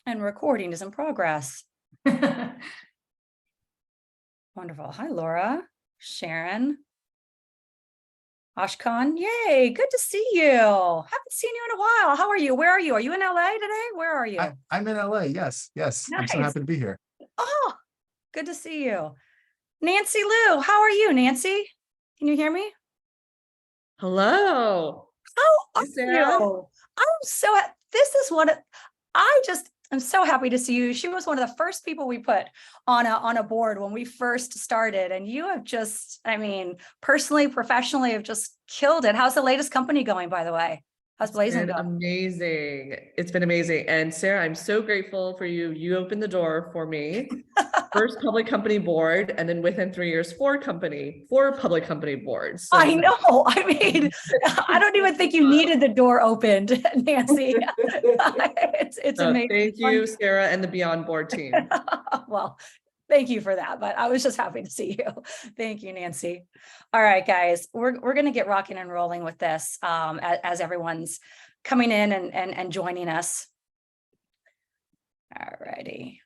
And recording is in progress. Wonderful. Hi, Laura, Sharon, Ashkan. Yay, good to see you. Haven't seen you in a while. How are you? Where are you? Are you in LA today? Where are you? I'm in LA. Yes, yes. I'm so Nice. happy to be here. Oh, good to see you. Nancy Lou, how are you, Nancy? Can you hear me? Hello. How Hey, are Sarah. you? This is I'm so happy to see you. She was one of the first people we put on a board when we first started. And you have just, I mean, personally, professionally, have just killed it. How's the latest company going, by the way? How's Blazing It's been going? amazing. It's been amazing. And Sarah, I'm so grateful for you. You opened the door for me. First public company board, and then within 3 years, four public company boards. So I know. I mean, I don't even think you needed the door opened, Nancy. It's amazing. thank you, Sarah, and the Beyond Board team. Well, thank you for that, but I was just happy to see you. Thank you, Nancy. All right, guys, we're going to get rocking and rolling with this as everyone's coming in and joining us. All righty.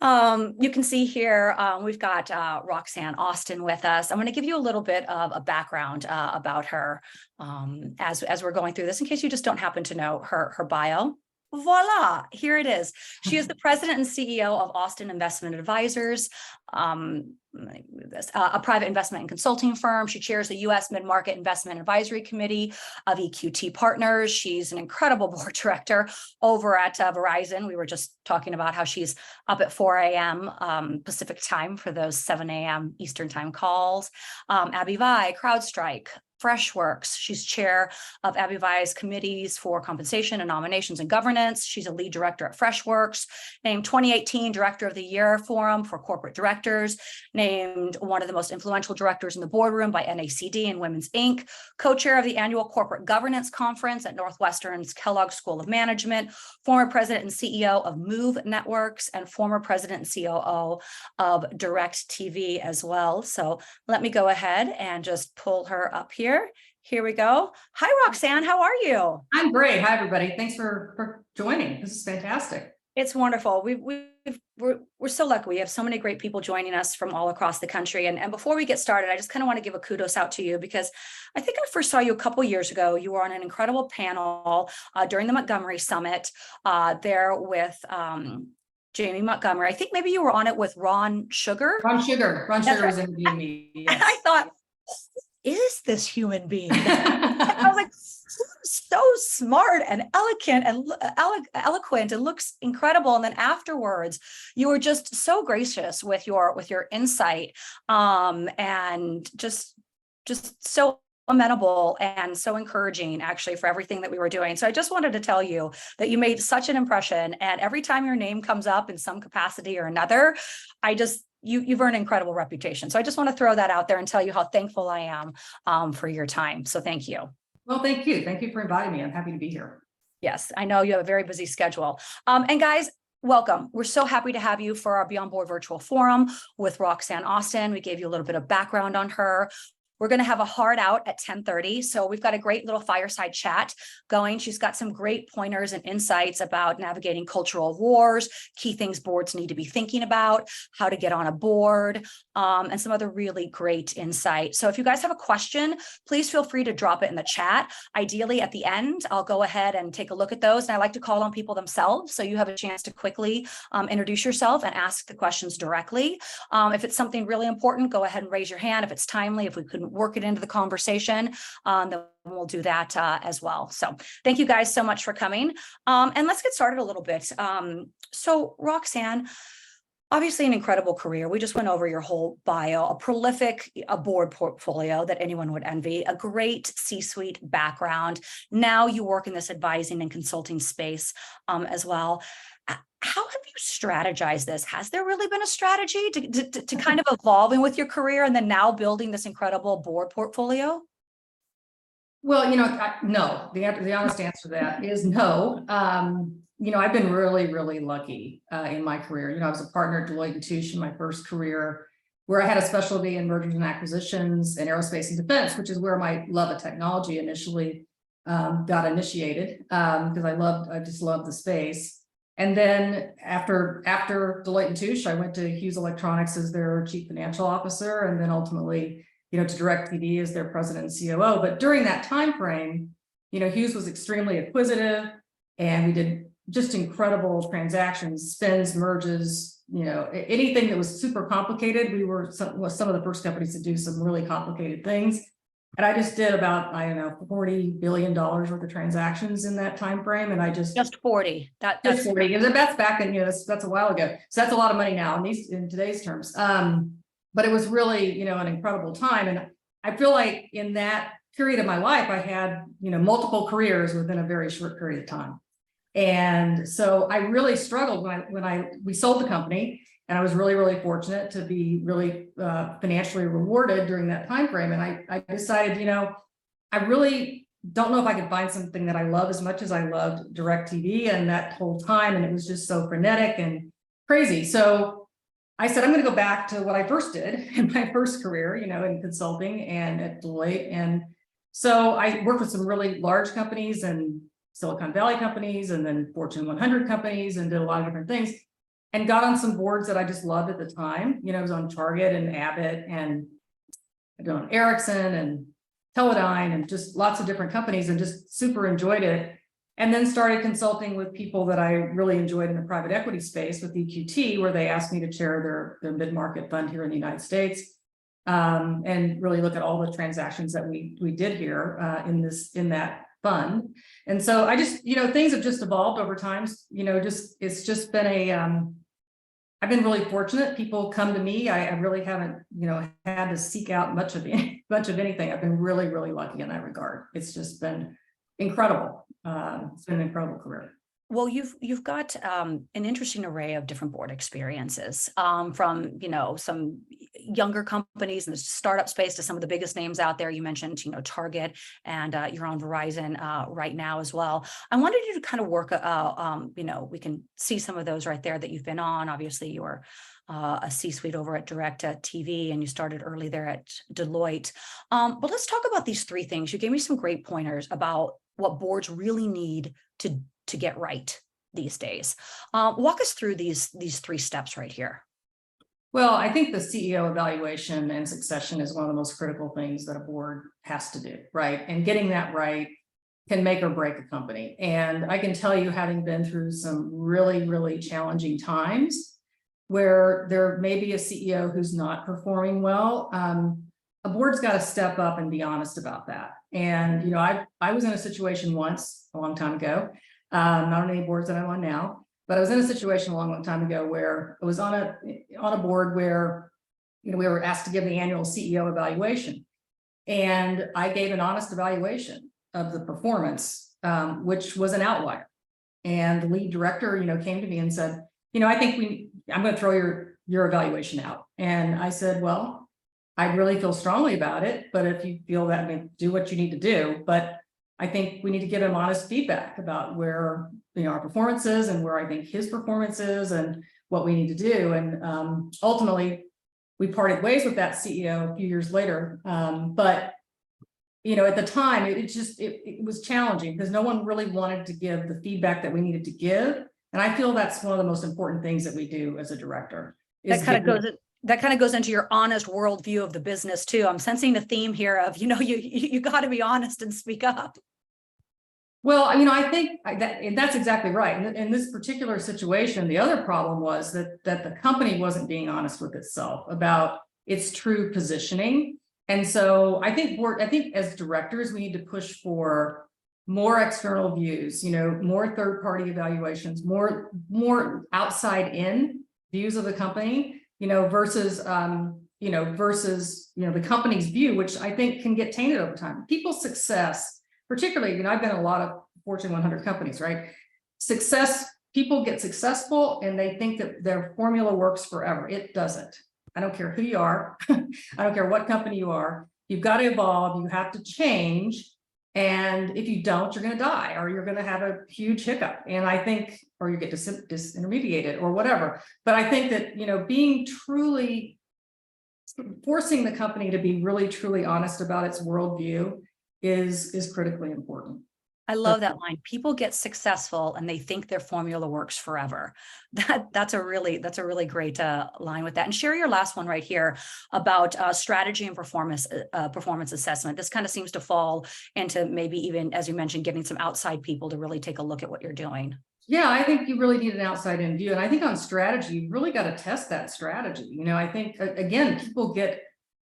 You can see here, we've got Roxanne Austin with us. I'm going to give you a little bit of a background about her as we're going through this, in case you just don't happen to know her bio. Voila, here it is. She is the president and CEO of Austin Investment Advisors, let me move this, a private investment and consulting firm. She chairs the U.S. Mid-Market Investment Advisory Committee of EQT Partners. She's an incredible board director over at Verizon. We were just talking about how she's up at 4 a.m. Pacific time for those 7 a.m. Eastern time calls. Abby Vi, CrowdStrike, Freshworks. She's chair of Abby Vi's committees for compensation and nominations and governance. She's a lead director at Freshworks, named 2018 Director of the Year Forum for Corporate Directors, named one of the most influential directors in the boardroom by NACD and Women's Inc., co-chair of the annual Corporate Governance Conference at Northwestern's Kellogg School of Management, former president and CEO of Move Networks, and former president and COO of Direct TV as well. So let me go ahead and just pull her up here. Here we go. Hi, Roxanne. How are you? I'm great. Hi, everybody. Thanks for joining. This is fantastic. It's wonderful. We're so lucky. We have so many great people joining us from all across the country. And before we get started, I just kind of want to give a kudos out to you, because I think I first saw you a couple years ago. You were on an incredible panel during the Montgomery Summit there with Jamie Montgomery. I think maybe you were on it with Ron Sugar. Ron Sugar Right. was interviewing me. Yes. And I thought, who is this human being? I was like, so smart and elegant and eloquent and looks incredible. And then afterwards, you were just so gracious with your insight and just so amenable and so encouraging, actually, for everything that we were doing. So I just wanted to tell you that you made such an impression, and every time your name comes up in some capacity or another, you've earned an incredible reputation. So I just want to throw that out there and tell you how thankful I am for your time. So thank you. Well, thank you. Thank you for inviting me. I'm happy to be here. Yes, I know you have a very busy schedule. And guys, welcome. We're so happy to have you for our Beyond Board Virtual Forum with Roxanne Austin. We gave you a little bit of background on her. We're going to have a hard out at 10:30. So we've got a great little fireside chat going. She's got some great pointers and insights about navigating cultural wars, key things boards need to be thinking about, how to get on a board, and some other really great insight. So if you guys have a question, please feel free to drop it in the chat. Ideally, at the end, I'll go ahead and take a look at those. And I like to call on people themselves, so you have a chance to quickly introduce yourself and ask the questions directly. If it's something really important, go ahead and raise your hand. If it's timely, if we couldn't work it into the conversation, then we'll do that as well. So thank you guys so much for coming. And let's get started a little bit. So Roxanne, obviously an incredible career. We just went over your whole bio, a prolific board portfolio that anyone would envy, a great C-suite background. Now you work in this advising and consulting space as well. How have you strategized this? Has there really been a strategy to kind of evolving with your career and then now building this incredible board portfolio? Well, no. The honest answer to that is no. I've been really, really lucky in my career. I was a partner at Deloitte & Touche in my first career, where I had a specialty in mergers and acquisitions and aerospace and defense, which is where my love of technology initially got initiated, because I just loved the space. And then after Deloitte & Touche, I went to Hughes Electronics as their chief financial officer, and then ultimately, to DirecTV as their president and COO. But during that time frame, Hughes was extremely acquisitive, and we did just incredible transactions, spins, merges, anything that was super complicated. We were some of the first companies to do some really complicated things. And I just did about, I don't know, $40 billion worth of transactions in that time frame. And I just 40. That's 40. That's back in, that's a while ago. So that's a lot of money now in today's terms. But it was really, an incredible time. And I feel like in that period of my life, I had, multiple careers within a very short period of time. And so I really struggled when we sold the company, and I was really, really fortunate to be really financially rewarded during that time frame. And I decided, I really don't know if I could find something that I love as much as I loved DirecTV and that whole time. And it was just so frenetic and crazy. So I said, I'm going to go back to what I first did in my first career, in consulting and at Deloitte. And so I worked with some really large companies and Silicon Valley companies, and then Fortune 100 companies, and did a lot of different things, and got on some boards that I just loved at the time. I was on Target and Abbott and on Ericsson and Teledyne and just lots of different companies, and just super enjoyed it. And then started consulting with people that I really enjoyed in the private equity space with EQT, where they asked me to chair their mid-market fund here in the United States, and really look at all the transactions that we did here in that fund. And so I just, things have just evolved over time. It's just been I've been really fortunate. People come to me. I really haven't, had to seek out much of anything. I've been really, really lucky in that regard. It's just been incredible. It's been an incredible career. Well, you've got an interesting array of different board experiences, from some younger companies in the startup space to some of the biggest names out there. You mentioned Target, and you're on Verizon right now as well. I wanted you to kind of work we can see some of those right there that you've been on. Obviously, you were a C-suite over at DirecTV, and you started early there at Deloitte. But let's talk about these three things. You gave me some great pointers about what boards really need to get right these days. Walk us through these three steps right here. Well, I think the CEO evaluation and succession is one of the most critical things that a board has to do, right? And getting that right can make or break a company. And I can tell you, having been through some really, really challenging times where there may be a CEO who's not performing well, a board's got to step up and be honest about that. And, I was in a situation once, a long time ago, not on any boards that I'm on now, but I was in a situation a long time ago where I was on a board where, we were asked to give the annual CEO evaluation. And I gave an honest evaluation of the performance, which was an outlier. And the lead director, came to me and said, I think I'm going to throw your evaluation out. And I said, well, I really feel strongly about it, but if you feel that, do what you need to do. But I think we need to give him honest feedback about where, our performance is and where I think his performance is and what we need to do. And ultimately, we parted ways with that CEO a few years later. But, at the time, it was challenging because no one really wanted to give the feedback that we needed to give. And I feel that's one of the most important things that we do as a director. That kind of goes into your honest worldview of the business too. I'm sensing the theme here of, you got to be honest and speak up. Well, I think that's exactly right. In this particular situation, the other problem was that the company wasn't being honest with itself about its true positioning. And so I think as directors, we need to push for more external views, more third-party evaluations, more outside in views of the company, versus the company's view, which I think can get tainted over time. People's success, particularly, I've been in a lot of Fortune 100 companies, right? People get successful and they think that their formula works forever. It doesn't. I don't care who you are. I don't care what company you are. You've got to evolve. You have to change. And if you don't, you're going to die, or you're going to have a huge hiccup. And I think, or you get disintermediated or whatever. But I think that, being truly forcing the company to be really, truly honest about its worldview is critically important. I love that line. People get successful and they think their formula works forever. That's a really great line with that. And share your last one right here about strategy and performance assessment. This kind of seems to fall into maybe even, as you mentioned, getting some outside people to really take a look at what you're doing. Yeah, I think you really need an outside in view. And I think on strategy, you really got to test that strategy. You know, I think, again,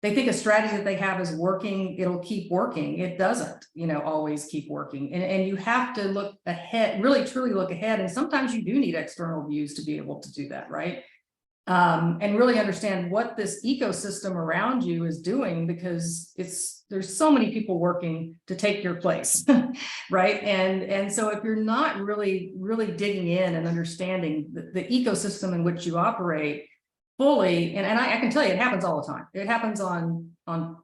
they think a strategy that they have is working, it'll keep working. It doesn't, always keep working. And you have to look ahead, really truly look ahead. And sometimes you do need external views to be able to do that, right? And really understand what this ecosystem around you is doing, because there's so many people working to take your place, right? And so if you're not really digging in and understanding the ecosystem in which you operate fully, and I can tell you, it happens all the time. It happens on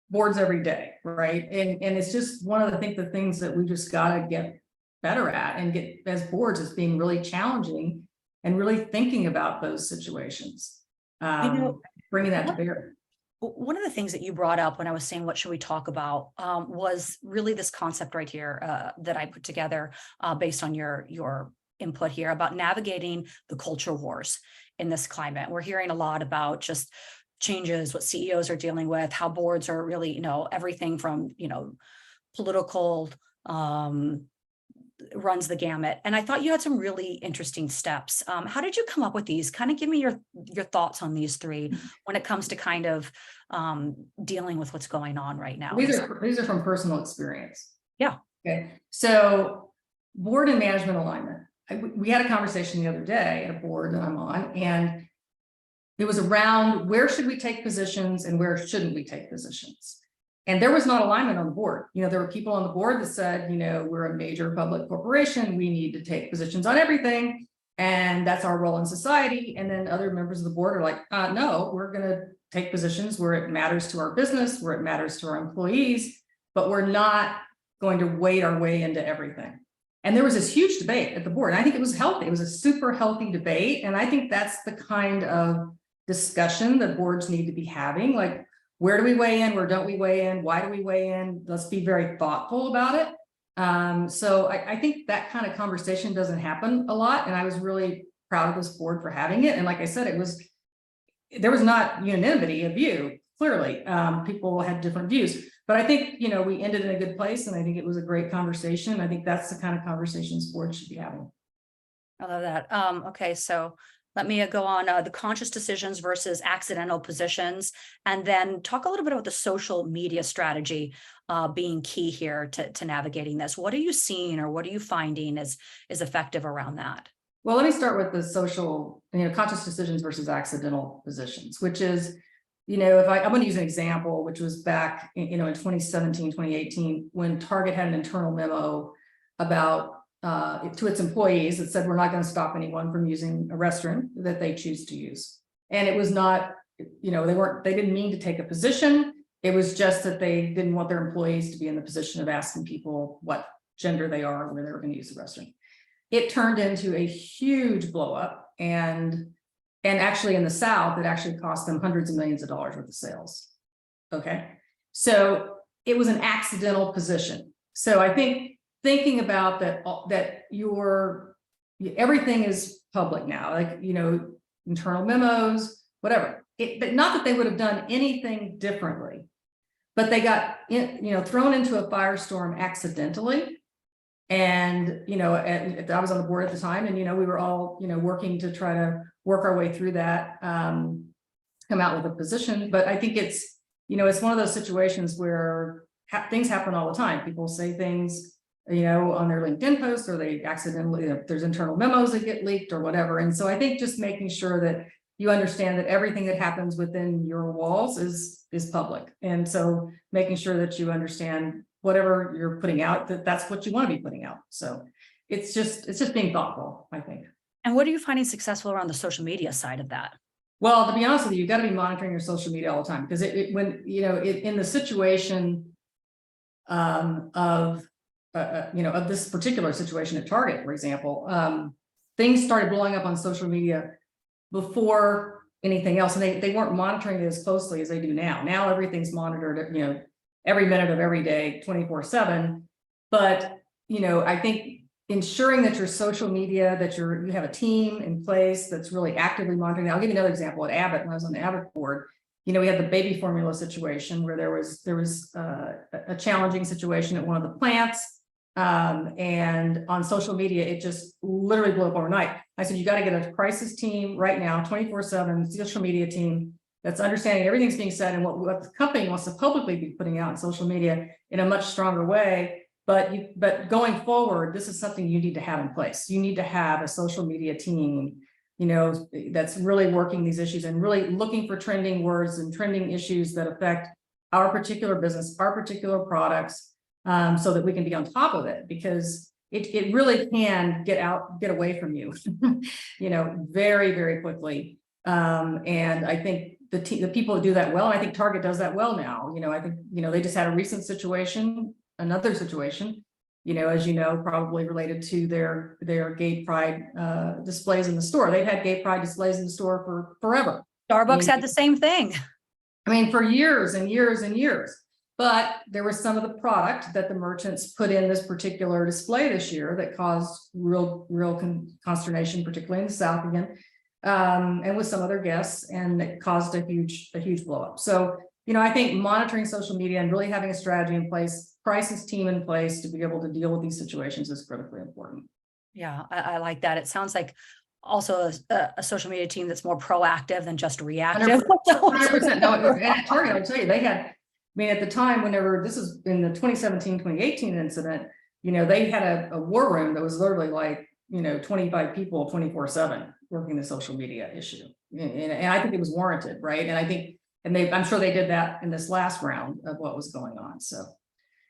boards every day, right? And it's just one of the things that we just got to get better at and get as boards as being really challenging and really thinking about those situations, bringing that to bear. One of the things that you brought up when I was saying, what should we talk about, was really this concept right here that I put together based on your input here about navigating the culture wars in this climate. We're hearing a lot about just changes, what CEOs are dealing with, how boards are really, everything from, political, runs the gamut. And I thought you had some really interesting steps. How did you come up with these? Kind of give me your thoughts on these three when it comes to kind of dealing with what's going on right now. These are from personal experience. Yeah. Okay. So board and management alignment. We had a conversation the other day at a board that I'm on, and it was around where should we take positions and where shouldn't we take positions. And there was not alignment on the board. There were people on the board that said, we're a major public corporation. We need to take positions on everything. And that's our role in society. And then other members of the board are like, no, we're going to take positions where it matters to our business, where it matters to our employees, but we're not going to wade our way into everything. And there was this huge debate at the board. And I think it was healthy. It was a super healthy debate. And I think that's the kind of discussion that boards need to be having. Like, where do we weigh in? Where don't we weigh in? Why do we weigh in? Let's be very thoughtful about it. So I think that kind of conversation doesn't happen a lot. And I was really proud of this board for having it. And like I said, there was not unanimity of view, clearly. People had different views. But I think, we ended in a good place. And I think it was a great conversation. I think that's the kind of conversations boards should be having. I love that. Okay, so let me go on the conscious decisions versus accidental positions, and then talk a little bit about the social media strategy being key here to navigating this. What are you seeing, or what are you finding is effective around that? Well, let me start with the social, conscious decisions versus accidental positions, which is, if I'm going to use an example, which was back, in 2017, 2018, when Target had an internal memo about to its employees that said, we're not going to stop anyone from using a restroom that they choose to use. And it was not, they didn't mean to take a position. It was just that they didn't want their employees to be in the position of asking people what gender they are or where they were going to use the restroom. It turned into a huge blow up, and actually in the South, it actually cost them hundreds of millions of dollars worth of sales. Okay. So it was an accidental position. So I think thinking about that everything is public now, like, internal memos, whatever, but not that they would have done anything differently, but they got thrown into a firestorm accidentally. And, I was on the board at the time, and, we were all, working to try to work our way through that, come out with a position. But I think it's, it's one of those situations where things happen all the time. People say things, on their LinkedIn posts, or they accidentally, there's internal memos that get leaked or whatever. And so I think just making sure that you understand that everything that happens within your walls is public. And so making sure that you understand whatever you're putting out, that's what you want to be putting out. So it's just being thoughtful, I think. And what are you finding successful around the social media side of that? Well, to be honest with you, got to be monitoring your social media all the time, because in the situation of this particular situation at Target, for example, things started blowing up on social media before anything else, and they weren't monitoring it as closely as they do now. Now everything's monitored, every minute of every day, 24/7. But I think ensuring that your social media, that you have a team in place that's really actively monitoring. I'll give you another example at Abbott. When I was on the Abbott board, we had the baby formula situation where there was a challenging situation at one of the plants. And on social media, it just literally blew up overnight. I said, you got to get a crisis team right now, 24/7 social media team that's understanding everything's being said and what the company wants to publicly be putting out in social media in a much stronger way. But going forward, this is something you need to have in place. You need to have a social media team, that's really working these issues and really looking for trending words and trending issues that affect our particular business, our particular products, so that we can be on top of it, because it really can get away from you, very, very quickly. And I think the people who do that well, and I think Target does that well now. I think, they just had a recent situation, another situation, as probably related to their gay pride displays in the store. They've had gay pride displays in the store for forever. Starbucks had the same thing. For years and years and years. But there was some of the product that the merchants put in this particular display this year that caused real consternation, particularly in the South again, and with some other guests, and it caused a huge blow up. So, I think monitoring social media and really having a strategy in place, crisis team in place to be able to deal with these situations is critically important. Yeah, I like that. It sounds like also a social media team that's more proactive than just reactive. 100%. No, and at Target, I'll tell you, they had, at the time, whenever this is in the 2017, 2018 incident, they had a war room that was literally like, 25 people, 24/7 working the social media issue. And I think it was warranted, right? And I think, I'm sure they did that in this last round of what was going on. So.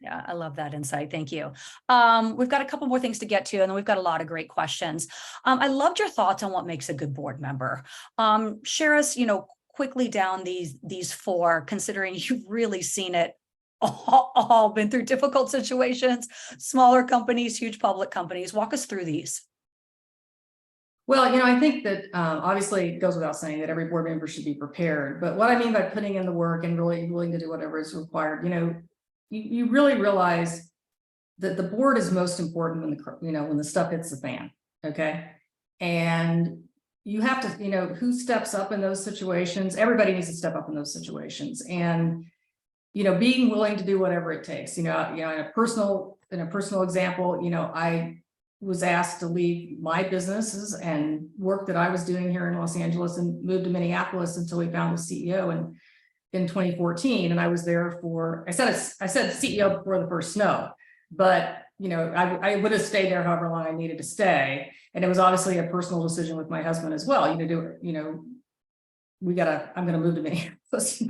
Yeah, I love that insight. Thank you. We've got a couple more things to get to, and then we've got a lot of great questions. I loved your thoughts on what makes a good board member. Share us, quickly down these four, considering you've really seen it all been through difficult situations, smaller companies, huge public companies. Walk us through these. Well, I think that obviously it goes without saying that every board member should be prepared. But what I mean by putting in the work and really willing to do whatever is required, you really realize that the board is most important when the stuff hits the fan. Okay. And you have to, who steps up in those situations. Everybody needs to step up in those situations, and, being willing to do whatever it takes, in a personal example, I was asked to leave my businesses and work that I was doing here in Los Angeles and moved to Minneapolis until we found a CEO in 2014. And I was there I said CEO before the first snow, but I would have stayed there however long I needed to stay. And it was obviously a personal decision with my husband as well. I'm going to move to Minneapolis,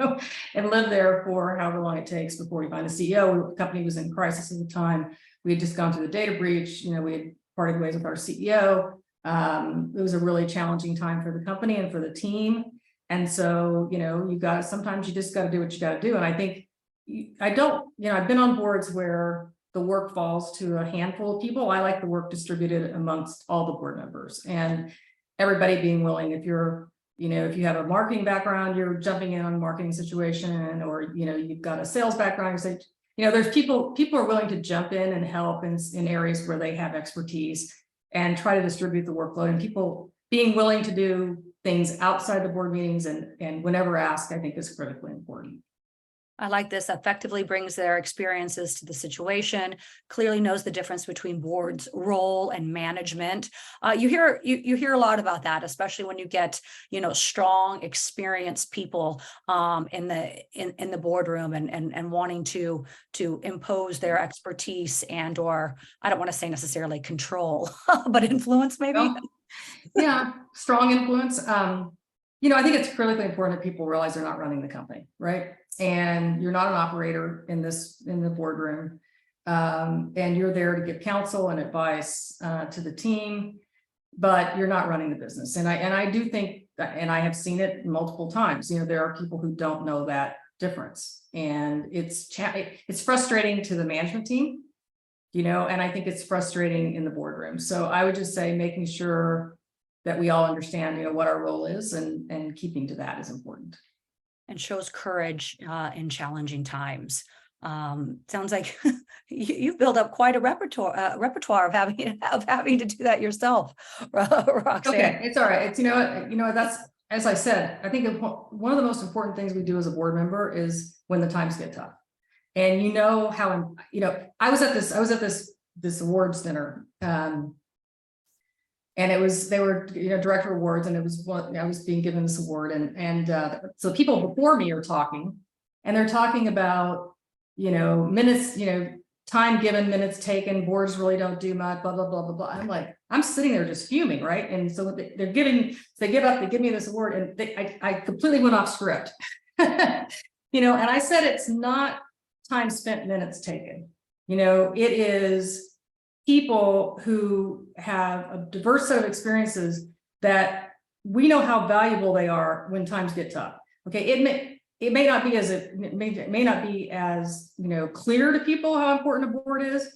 and live there for however long it takes before we find a CEO. The company was in crisis at the time. We had just gone through the data breach. We had parted ways with our CEO. It was a really challenging time for the company and for the team. And so, sometimes you just got to do what you got to do. And I think I've been on boards where the work falls to a handful of people. I like the work distributed amongst all the board members, and everybody being willing. If you have a marketing background, you're jumping in on a marketing situation, or, you've got a sales background, you say, there's people are willing to jump in and help in areas where they have expertise and try to distribute the workload, and people being willing to do things outside the board meetings and whenever asked, I think is critically important. I like this. Effectively brings their experiences to the situation, clearly knows the difference between board's role and management. You hear a lot about that, especially when you get, strong, experienced people in the boardroom and wanting to impose their expertise or I don't want to say necessarily control, but influence maybe. Well, yeah, strong influence. I think it's critically important that people realize they're not running the company, right? And you're not an operator in the boardroom, and you're there to give counsel and advice to the team, but you're not running the business. And I do think that, and I have seen it multiple times. There are people who don't know that difference, and it's frustrating to the management team, and I think it's frustrating in the boardroom. So I would just say making sure that we all understand, what our role is, and keeping to that is important. And shows courage in challenging times. Sounds like you've built up quite a repertoire of having to do that yourself, Roxanne. Okay, it's all right. It's, that's, as I said, I think one of the most important things we do as a board member is when the times get tough. And how, I was at this awards dinner, and they were, director awards, and it was I was being given this award, and so people before me are talking, and they're talking about, minutes, time given, minutes taken, boards really don't do much, blah, blah, blah, blah, blah. I'm like, I'm sitting there just fuming, right? And so they give me this award, and I completely went off script. And I said, it's not time spent, minutes taken. It is people who have a diverse set of experiences that we know how valuable they are when times get tough. Okay, it may not be as clear to people how important a board is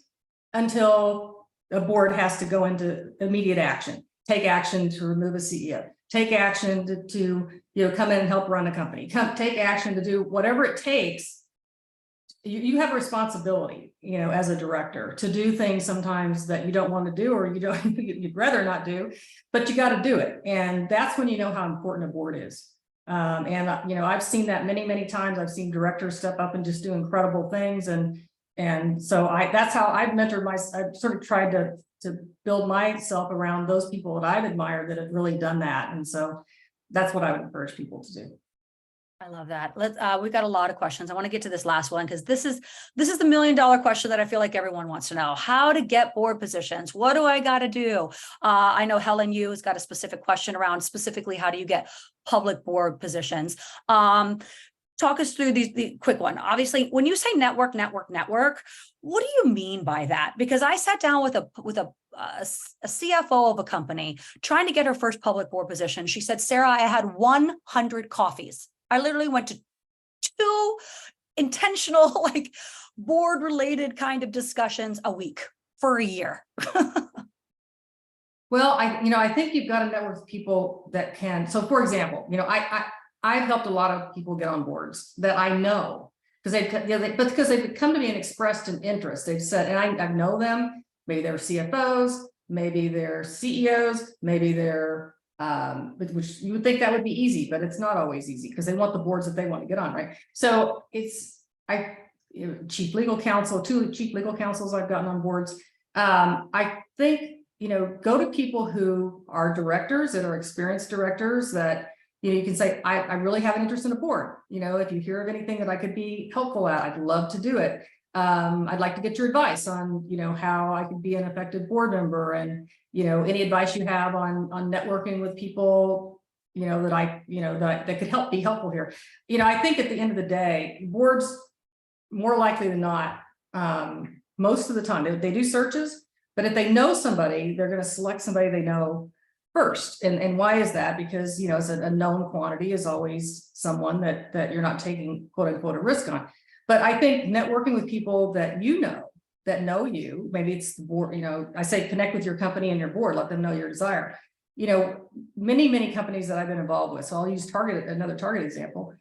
until a board has to go into immediate action, take action to remove a CEO, take action to come in and help run a company, take action to do whatever it takes. You have a responsibility, as a director, to do things sometimes that you don't want to do, or you'd rather not do, but you got to do it. And that's when you know how important a board is. I've seen that many, many times. I've seen directors step up and just do incredible things. And so that's how I've mentored I've sort of tried to build myself around those people that I've admired that have really done that. And so that's what I would encourage people to do. I love that. We've got a lot of questions. I want to get to this last one because this is the $1 million question that I feel like everyone wants to know: how to get board positions. What do I got to do? I know Helen Yu has got a specific question around specifically how do you get public board positions. Talk us through the quick one. Obviously, when you say network, what do you mean by that? Because I sat down with a CFO of a company trying to get her first public board position. She said, Sarah, I had 100 coffees. I literally went to 2 intentional, board related kind of discussions a week for a year. Well, I think you've got to network with people that can. So for example, I've helped a lot of people get on boards that I know because they've come to me and expressed an interest. They've said, and I know them, maybe they're CFOs, maybe they're CEOs, maybe they're which you would think that would be easy, but it's not always easy because they want the boards that they want to get on, right? So chief legal counsel, 2 chief legal counsels I've gotten on boards. I think, go to people who are directors, that are experienced directors, that, you can say, I really have an interest in a board. If you hear of anything that I could be helpful at, I'd love to do it. I'd like to get your advice on, how I could be an effective board member, and, any advice you have on networking with people, that could be helpful here. I think at the end of the day, boards, more likely than not, most of the time they do searches, but if they know somebody, they're going to select somebody they know first. And why is that? Because, it's a known quantity is always someone that you're not taking quote unquote a risk on. But I think networking with people that that know you, maybe it's the board, I say connect with your company and your board, let them know your desire. Many, many companies that I've been involved with. So I'll use another Target example.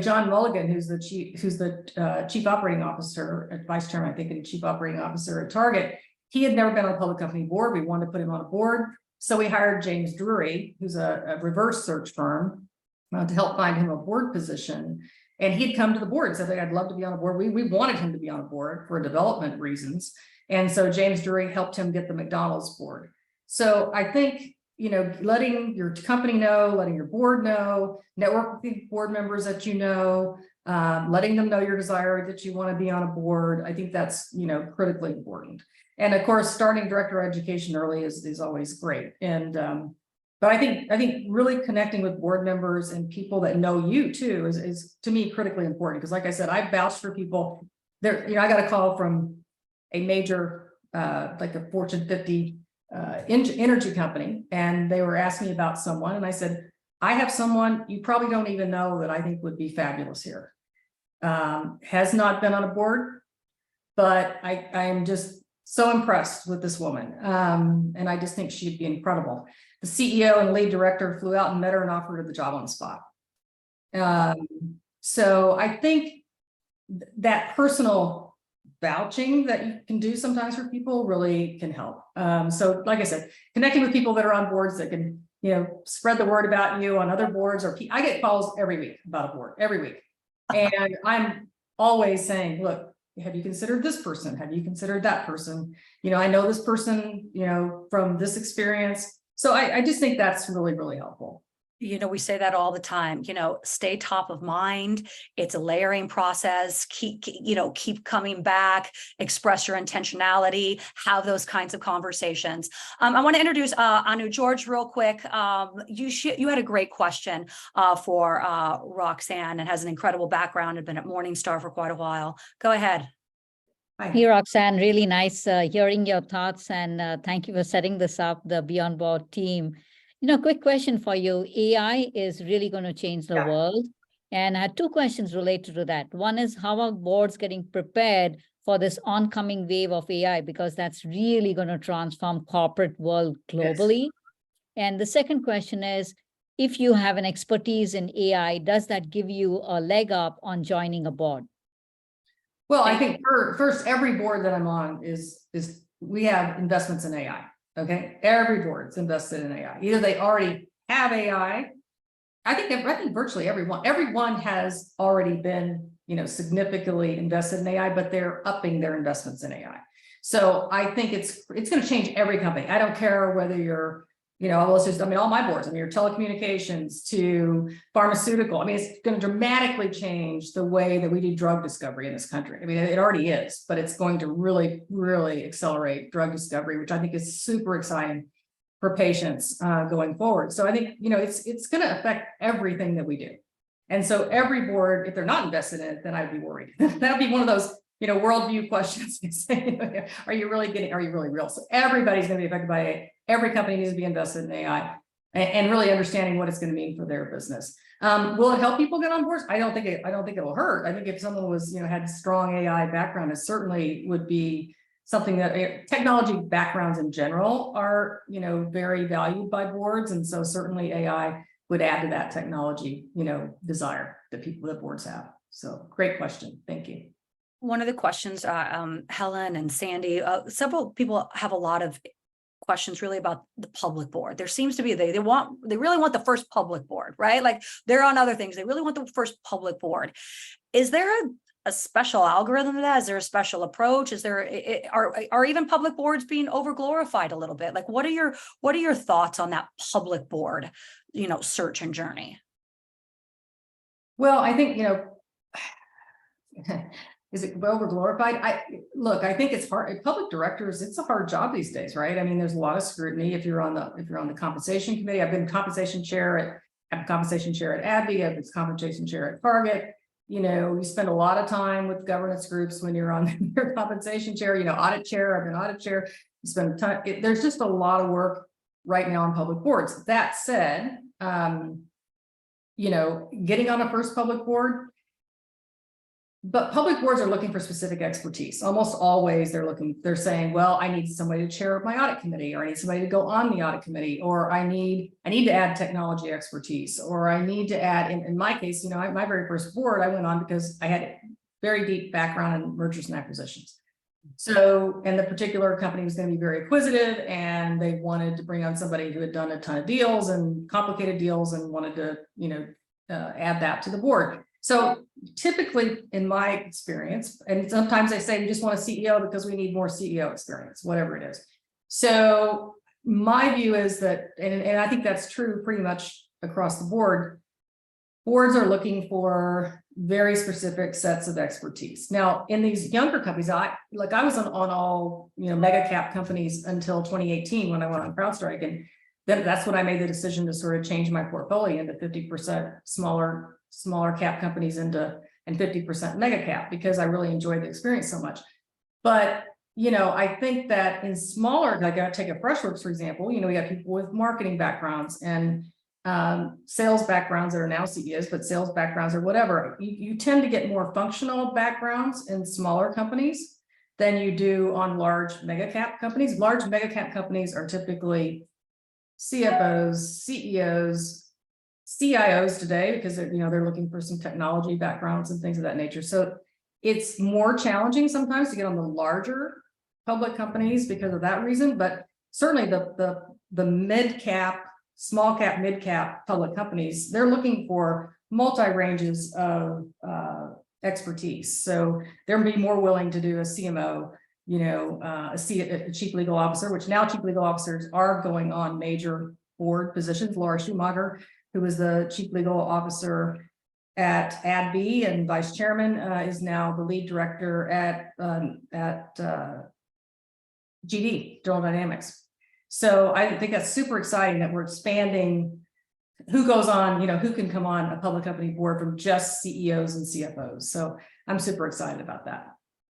John Mulligan, who's the chief operating officer, vice chairman, I think, and chief operating officer at Target. He had never been on a public company board. We wanted to put him on a board. So we hired James Drury, who's a reverse search firm, to help find him a board position. And he'd come to the board and said, I'd love to be on a board. We wanted him to be on a board for development reasons. And so James Drury helped him get the McDonald's board. So I think, letting your company know, letting your board know, network with the board members that letting them know your desire that you want to be on a board. I think that's, critically important. And of course, starting director of education early is always great. And, but I think really connecting with board members and people that know you too is to me critically important. Because like I said, I vouched for people there. I got a call from a major, like a Fortune 50 energy company, and they were asking me about someone. And I said, I have someone you probably don't even know that I think would be fabulous here. Has not been on a board, but I am just so impressed with this woman. And I just think she'd be incredible. The CEO and lead director flew out and met her and offered her the job on the spot. So I think, that personal vouching that you can do sometimes for people really can help. So like I said, connecting with people that are on boards that can, spread the word about you on other boards, or I get calls every week about a board, every week. And I'm always saying, look, have you considered this person? Have you considered that person? I know this person, from this experience. So I just think that's really, really helpful. We say that all the time, stay top of mind. It's a layering process. Keep coming back, express your intentionality, have those kinds of conversations. I want to introduce Anu George real quick. You had a great question for Roxanne, and has an incredible background, had been at Morningstar for quite a while. Go ahead. Hey, Roxanne, really nice hearing your thoughts, and thank you for setting this up, the Beyond Board team. Quick question for you. AI is really going to change the world. And I had two questions related to that. One is, how are boards getting prepared for this oncoming wave of AI? Because that's really going to transform corporate world globally. Yes. And the second question is, if you have an expertise in AI, does that give you a leg up on joining a board? Well, I think first, every board that I'm on is we have investments in AI. Okay, every board's invested in AI. Either they already have AI. I think virtually everyone has already been, significantly invested in AI, but they're upping their investments in AI. So I think it's going to change every company. I don't care whether you're, all my boards, your telecommunications to pharmaceutical. It's going to dramatically change the way that we do drug discovery in this country. It already is, but it's going to really, really accelerate drug discovery, which I think is super exciting for patients going forward. So I think, it's going to affect everything that we do. And so every board, if they're not invested in it, then I'd be worried. That would be one of those, worldview questions. Are you really real? So everybody's going to be affected by it. Every company needs to be invested in AI and really understanding what it's going to mean for their business. Will it help people get on board? I don't think it will hurt. I think if someone was, had strong AI background, it certainly would be something that technology backgrounds in general are, very valued by boards. And so certainly AI would add to that technology, desire that boards have. So great question. Thank you. One of the questions, Helen and Sandy, several people have a lot of questions really about the public board. There seems to be, they really want the first public board, right? Like they're on other things. They really want the first public board. Is there a special algorithm to that? Is there a special approach? Are even public boards being overglorified a little bit? Like, what are your thoughts on that public board, search and journey? Well, I think, is it overglorified? I think it's hard. Public directors, it's a hard job these days, right? There's a lot of scrutiny if you're on the compensation committee. I've been compensation chair at AbbVie. I've been compensation chair at Target. You spend a lot of time with governance groups when you're on your compensation chair. Audit chair. I've been audit chair. You spend time. There's just a lot of work right now on public boards. That said, getting on a first public board. But public boards are looking for specific expertise. Almost always they're saying, well, I need somebody to chair my audit committee, or I need somebody to go on the audit committee, or I need to add technology expertise, or I need to add, in my case, my very first board I went on because I had a very deep background in mergers and acquisitions. So, and the particular company was going to be very acquisitive, and they wanted to bring on somebody who had done a ton of deals and complicated deals and wanted to, add that to the board. So typically in my experience, and sometimes I say we just want a CEO because we need more CEO experience, whatever it is. So my view is that, and I think that's true pretty much across the board, boards are looking for very specific sets of expertise. Now, in these younger companies, I was on all, mega cap companies until 2018 when I went on CrowdStrike. And then that's when I made the decision to sort of change my portfolio into 50% smaller cap companies and 50% mega cap, because I really enjoyed the experience so much. But, I think that in smaller, like I take a Freshworks, for example, we got people with marketing backgrounds and sales backgrounds that are now CEOs, but sales backgrounds or whatever. You tend to get more functional backgrounds in smaller companies than you do on large mega cap companies. Large mega cap companies are typically CFOs, CEOs, CIOs today, because they're looking for some technology backgrounds and things of that nature. So It's more challenging sometimes to get on the larger public companies because of that reason, but certainly the mid-cap, small cap, mid-cap public companies, they're looking for multi-ranges of expertise. So they're be more willing to do a CMO, you know, a chief legal officer, which now chief legal officers are going on major board positions. Laura Schumacher, who was the chief legal officer at ADB and vice chairman, is now the lead director at GD, General Dynamics. So I think that's super exciting that we're expanding who goes on, you know, who can come on a public company board from just CEOs and CFOs. So I'm super excited about that.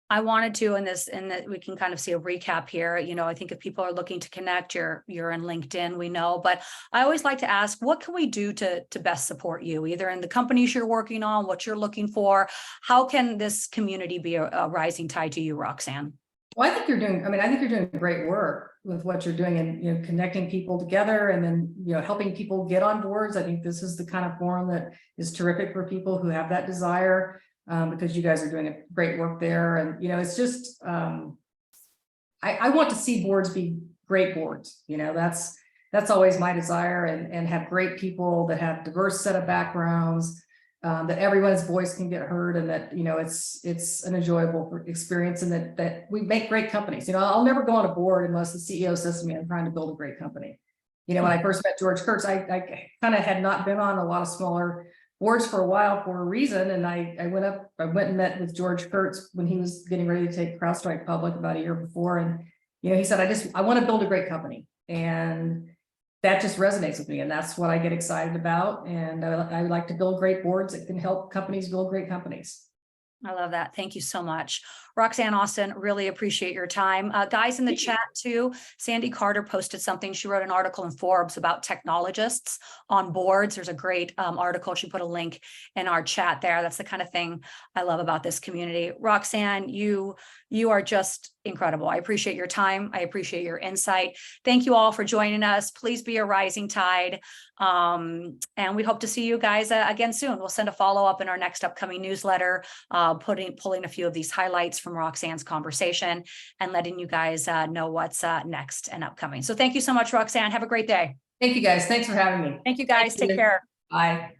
I wanted to, in this, and that we can kind of see a recap here. You know, I think if people are looking to connect, you're in LinkedIn, we know, but I always like to ask, what can we do to best support you, either in the companies you're working on, what you're looking for? How can this community be a rising tide to you, Roxanne? Well, I think you're doing great work with what you're doing and, you know, connecting people together and then, you know, helping people get on boards. I think this is the kind of forum that is terrific for people who have that desire, because you guys are doing a great work there. And, you know, it's just, I want to see boards be great boards. You know, that's always my desire, and have great people that have diverse set of backgrounds, that everyone's voice can get heard, and that, you know, it's an enjoyable experience, and that we make great companies. You know, I'll never go on a board unless the CEO says to me, I'm trying to build a great company. You know, when I first met George Kurtz, I kind of had not been on a lot of smaller boards for a while for a reason. And I went and met with George Kurtz when he was getting ready to take CrowdStrike public about a year before. And, you know, he said, I want to build a great company. And that just resonates with me. And that's what I get excited about. And I like to build great boards that can help companies build great companies. I love that. Thank you so much. Roxanne Austin, really appreciate your time. Guys in the chat too, Sandy Carter posted something. She wrote an article in Forbes about technologists on boards. There's a great article. She put a link in our chat there. That's the kind of thing I love about this community. Roxanne, you are just incredible. I appreciate your time. I appreciate your insight. Thank you all for joining us. Please be a rising tide. And we hope to see you guys again soon. We'll send a follow-up in our next upcoming newsletter, pulling a few of these highlights from Roxanne's conversation and letting you guys know what's next and upcoming. So thank you so much, Roxanne. Have a great day. Thank you guys. Thanks for having me. Thank you guys. Take care. Bye.